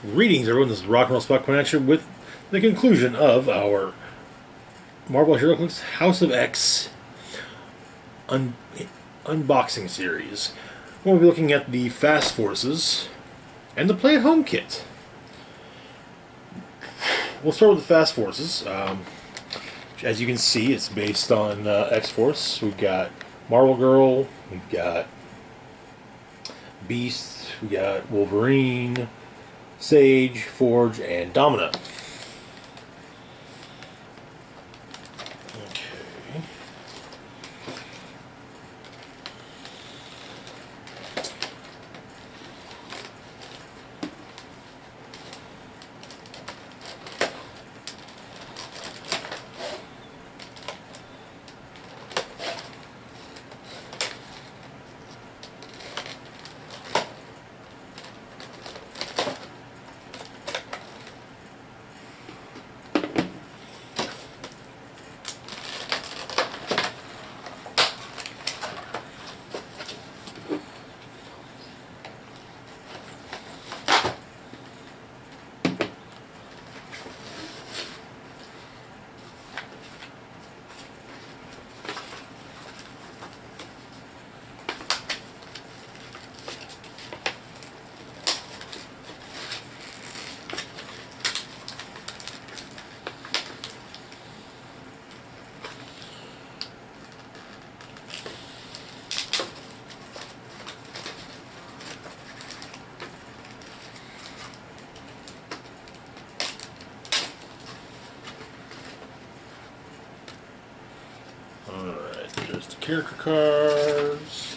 Greetings, everyone. This is Rock and Roll Spot Connection with the conclusion of our Marvel HeroClix House of X un- unboxing series. We'll be looking at the Fast Forces and the Play at Home kit. We'll start with the Fast Forces. As you can see, it's based on X Force. We've got Marvel Girl, we've got Beast, we got Wolverine, Sage, Forge, and Domino. Okay. Alright, there's the character cards.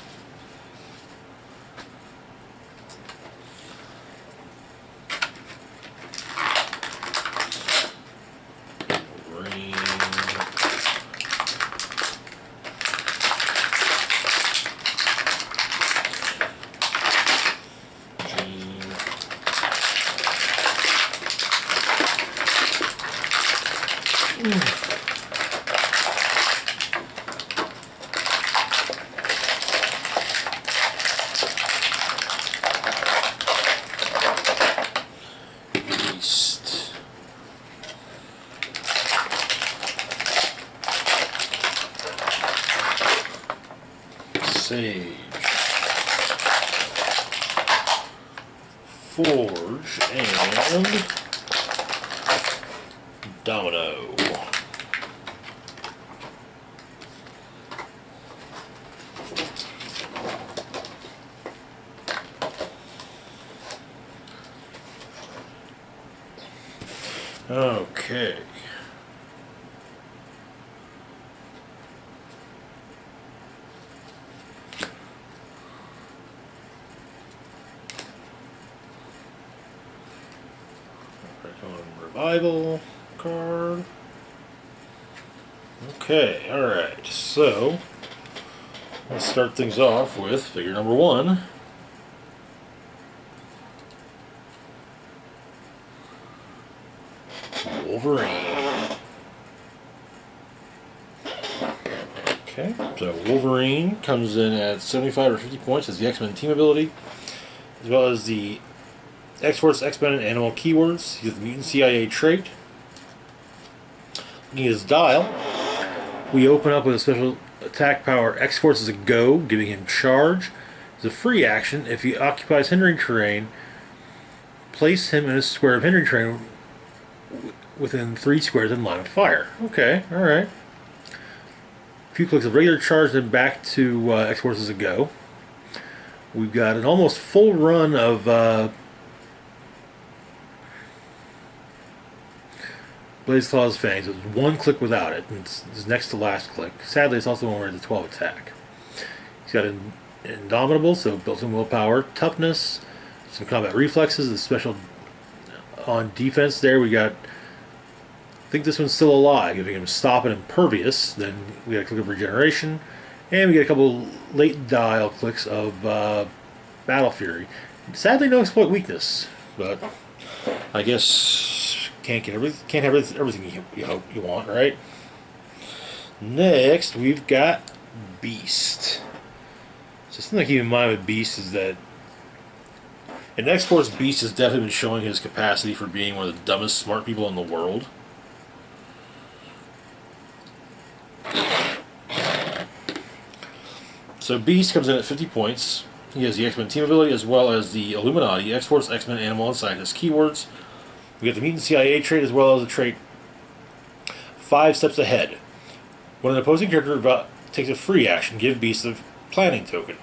Wolverine. Jean. Beast. Sage. Forge and Domino. Okay. Revival card. Okay, alright, so let's start things off with figure number one. Wolverine. Okay, so Wolverine comes in at 75 or 50 points as the X-Men team ability, as well as the X-Force, X-Men, and Animal keywords. He has the Mutant CIA trait. Looking at his dial, we open up with a special attack power. X-Force is a go, giving him charge. It's a free action. If he occupies hindering terrain, place him in a square of hindering terrain within 3 squares in line of fire. Okay, alright. A few clicks of regular charge, then back to X-Force as a go. We've got an almost full run of Blaze Claw's Fangs. It's one click without it. It's next to last click. Sadly, it's also the one where it's a 12 attack. He's got an Indomitable, so built-in willpower, toughness, some combat reflexes, a special on defense there. We got, I think this one's still alive, giving him Stop and Impervious. Then we got a click of Regeneration, and we get a couple late dial clicks of Battle Fury. Sadly, no exploit weakness, but I guess can't have everything you want, right? Next, we've got Beast. So something to keep in mind with Beast is that And X-Force Beast has definitely been showing his capacity for being one of the dumbest smart people in the world. So Beast comes in at 50 points. He has the X-Men team ability as well as the Illuminati, X-Force, X-Men, Animal, and Scientist keywords. We get the Mutant CIA trait as well as the trait 5 steps ahead. When an opposing character takes a free action, give Beast a planning token.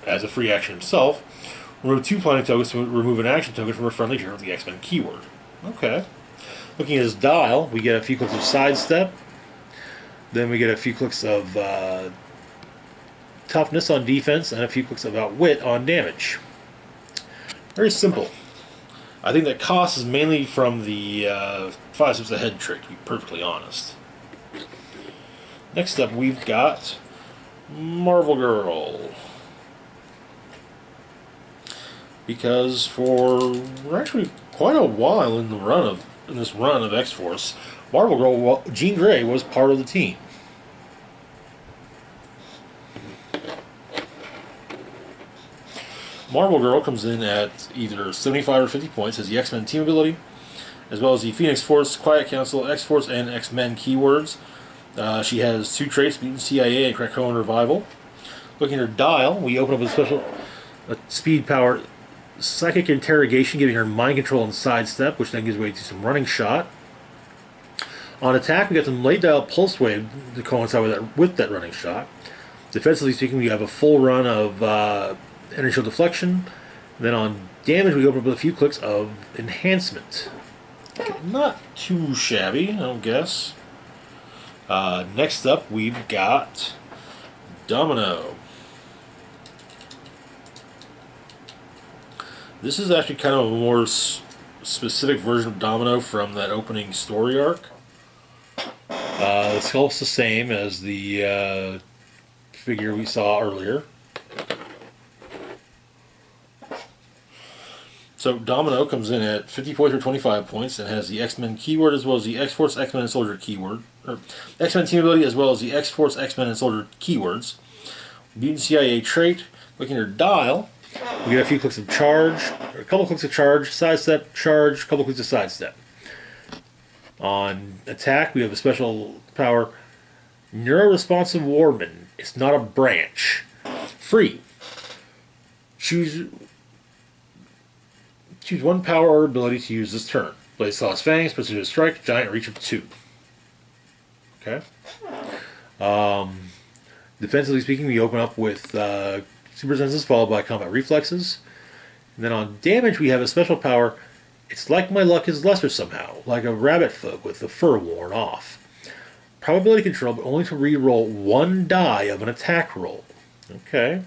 As a free action himself, remove 2 planning tokens to remove an action token from a friendly character with the X-Men keyword. Okay. Looking at his dial, we get a few clicks of sidestep. Then we get a few clicks of toughness on defense and a few clicks of outwit on damage. Very simple. I think that cost is mainly from the 5 steps ahead trick, to be perfectly honest. Next up, we've got Marvel Girl. Because for actually quite a while in this run of X-Force, Marvel Girl, Jean Grey was part of the team. Marvel Girl comes in at either 75 or 50 points, has the X-Men team ability, as well as the Phoenix Force, Quiet Council, X-Force, and X-Men keywords. She has 2 traits, Mutant CIA and Krakoan Revival. Looking at her dial, we open up with a speed power Psychic Interrogation, giving her mind control and sidestep, which then gives way to some running shot. On attack, we got some late dial pulse wave to coincide with that running shot. Defensively speaking, we have a full run of energy shield deflection. And then on damage, we open up with a few clicks of enhancement. Okay, not too shabby, I don't guess. Next up, we've got Domino. This is actually kind of a more specific version of Domino from that opening story arc. The sculpt's the same as the figure we saw earlier. So Domino comes in at 50 points or 25 points and has the X-Men keyword as well as the X-Force, X-Men, and Soldier keyword. Or X-Men team ability as well as the X-Force, X-Men, and Soldier keywords. Mutant CIA trait. Looking at her dial, we get a few clicks of charge, or a couple clicks of charge, sidestep, charge, a couple clicks of sidestep. On attack, we have a special power, Neuroresponsive Warman. It's not a branch. Free. Choose one power or ability to use this turn. Blaze Saw's Fangs, Precision Strike, Giant Reach of 2. Okay. Defensively speaking, we open up with Super Senses followed by Combat Reflexes. And then on damage, we have a special power, It's like my luck is lesser somehow, like a rabbit foot with the fur worn off. Probability control, but only to re-roll 1 die of an attack roll. Okay.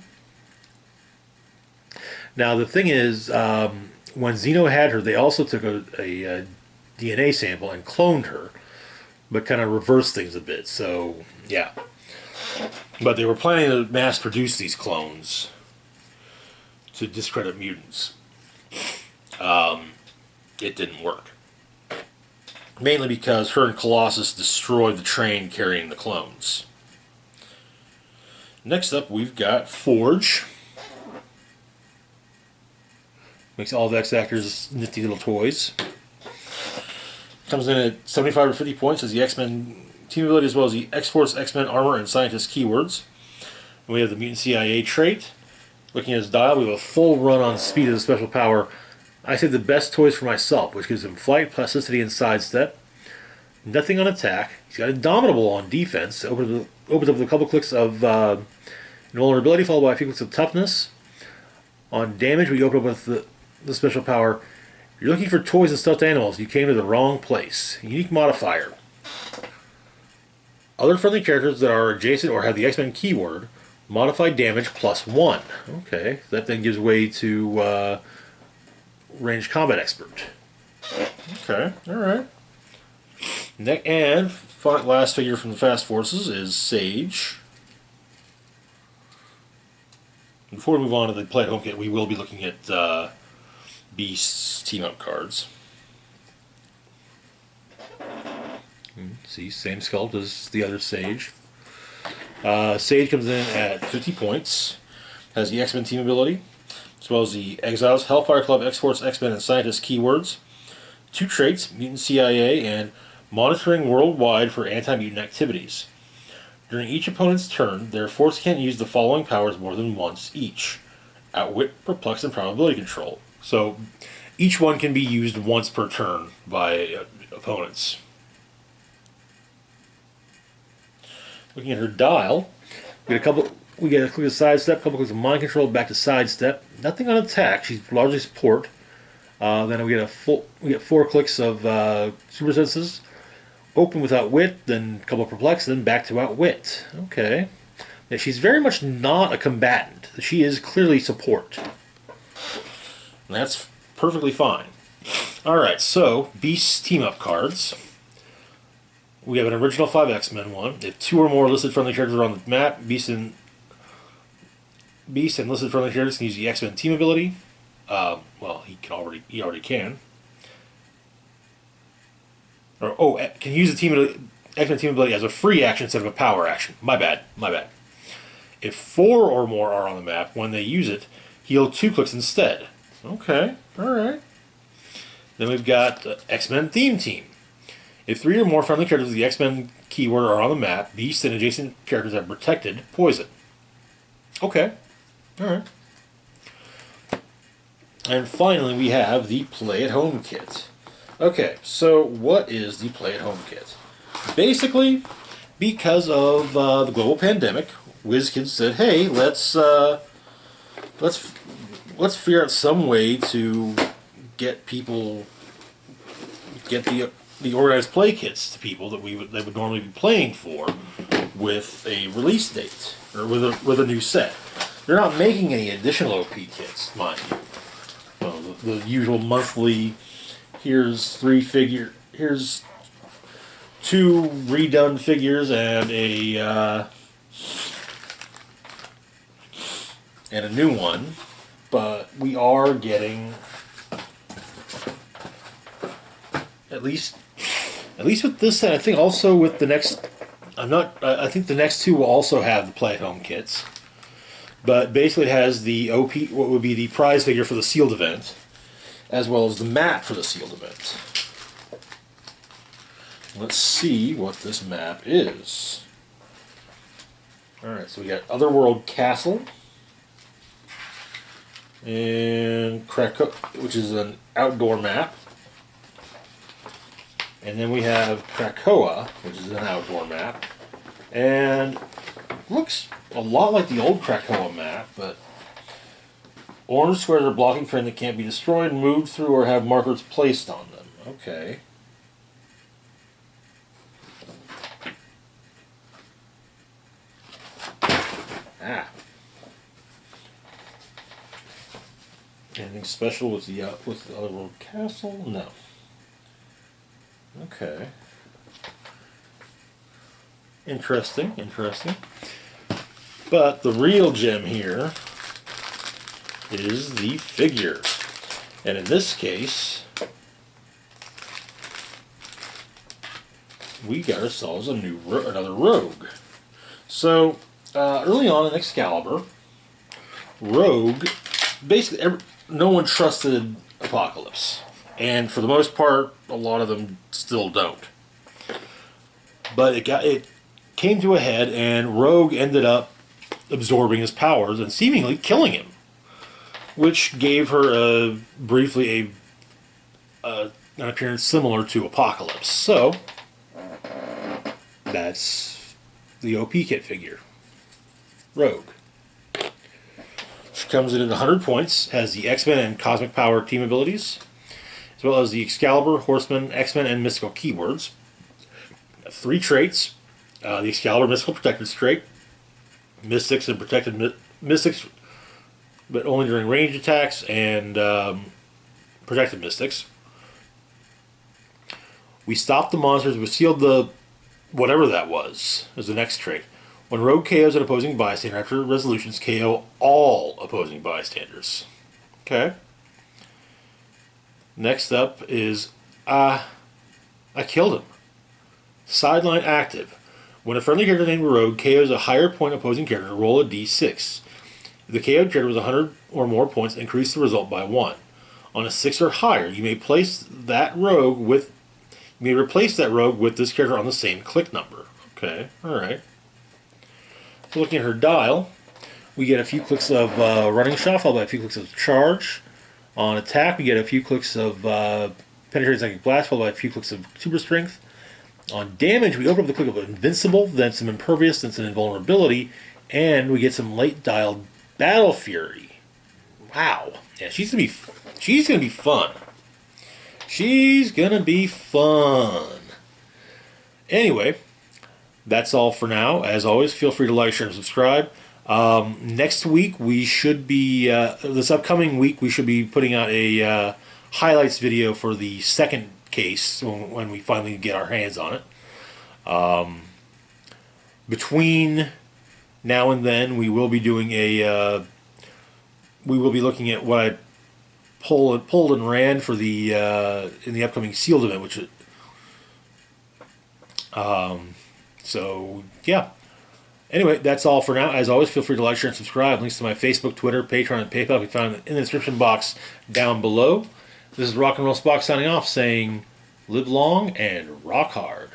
Now the thing is, when Xeno had her, they also took a DNA sample and cloned her, but kind of reversed things a bit. So yeah, but they were planning to mass produce these clones to discredit mutants. It didn't work. Mainly because her and Colossus destroyed the train carrying the clones. Next up, we've got Forge. Makes all the X-Actors nifty little toys. Comes in at 75 or 50 points as the X-Men team ability as well as the X-Force, X-Men armor, and Scientist keywords. And we have the Mutant CIA trait. Looking at his dial, we have a full run on speed of the special power. I saved the best toys for myself, which gives him flight, plasticity, and sidestep. Nothing on attack. He's got Indomitable on defense. Opens up with a couple clicks of invulnerability, followed by a few clicks of toughness. On damage, we open up with the special power. You're looking for toys and stuffed animals. You came to the wrong place. Unique modifier. Other friendly characters that are adjacent or have the X-Men keyword, modified damage +1. Okay, that then gives way to ranged combat expert. Okay, alright. And last figure from the Fast Forces is Sage. Before we move on to the Play at Home kit, we will be looking at Beast's team-up cards. See, same sculpt as the other Sage. Sage comes in at 50 points. Has the X-Men team ability. as well as the Exiles, Hellfire Club, X-Force, X-Men, and Scientist keywords. 2 traits, Mutant CIA and Monitoring Worldwide for Anti-Mutant Activities. During each opponent's turn, their force can't use the following powers more than once each. Outwit, Perplex, and Probability Control. So each one can be used once per turn by opponents. Looking at her dial, we get a click of sidestep, a couple clicks of mind control, back to sidestep. Nothing on attack. She's largely support. Then we get 4 clicks of super senses. Open with outwit, then a couple of perplex, then back to outwit. Okay. Yeah, she's very much not a combatant. She is clearly support. And that's perfectly fine. Alright, so Beast's team-up cards. We have an original 5 X-Men one. If 2 or more listed friendly characters are on the map, Beast and listed friendly characters can use the X-Men team ability. Well, he already can. Can use the X-Men team ability as a free action instead of a power action. My bad. If 4 or more are on the map, when they use it, heal 2 clicks instead. Okay, alright. Then we've got X-Men Theme Team. If 3 or more friendly characters with the X-Men keyword are on the map, Beast and adjacent characters have protected poison. Okay, alright. And finally we have the Play at Home kit. Okay, so what is the Play at Home kit? Basically, because of the global pandemic, WizKids said, "Hey, let's figure out some way to get the organized play kits to people that they would normally be playing for, with a release date or with a new set. They're not making any additional OP kits, mind you. Well, the usual monthly. Here's 2 redone figures and a new one, but we are getting at least with this set. I think also with the next. I think the next 2 will also have the play at home kits, but basically it has the OP, what would be the prize figure for the sealed event, as well as the map for the sealed event. Let's see what this map is. Alright, so we got Otherworld Castle and Krakow, which is an outdoor map. And then we have Krakoa, which is an outdoor map. And looks a lot like the old Krakoa map, but orange squares are blocking terrain that can't be destroyed, moved through, or have markers placed on them. Okay. Anything special with the Otherworld Castle? No. Okay. Interesting. But the real gem here is the figure. And in this case, we got ourselves another Rogue. So, early on in Excalibur, Rogue, basically no one trusted Apocalypse. And for the most part, a lot of them still don't. But it came to a head, and Rogue ended up absorbing his powers and seemingly killing him, which gave her briefly an appearance similar to Apocalypse. So that's the OP kit figure, Rogue. She comes in at 100 points, has the X-Men and Cosmic Power team abilities, as well as the Excalibur, Horseman, X-Men, and Mystical keywords. 3 traits: the Excalibur Mystical Protected trait, Mystics and Protected Mystics, but only during ranged attacks, and Protected Mystics. We stopped the monsters, we sealed the whatever that was, as the next trait. When Rogue KOs an opposing bystander, after resolutions, KO all opposing bystanders. Okay. Next up is, I killed him. Sideline active. When a friendly character named Rogue KOs a higher point opposing character, roll a d6. If the KO trigger was 100 or more points, increase the result by 1. On a 6 or higher, you may replace that rogue with this character on the same click number. Okay, alright. So looking at her dial, we get a few clicks of running shot, followed by a few clicks of charge. On attack, we get a few clicks of penetrating psychic blast, followed by a few clicks of super strength. On damage, we open up the click of invincible, then some impervious, then some invulnerability, and we get some late dialed battle fury. Wow, yeah, she's gonna be fun. She's gonna be fun. Anyway, that's all for now. As always, feel free to like, share, and subscribe. Next week we should be this upcoming week we should be putting out a highlights video for the second case when we finally get our hands on it. Between now and then, we will be doing we will be looking at what I pulled and ran for the in the upcoming sealed event, which so yeah. Anyway, that's all for now. As always, feel free to like, share, and subscribe. Links to my Facebook, Twitter, Patreon, and PayPal can be found in the description box down below. This is Rock and Roll Spock signing off, saying live long and rock hard.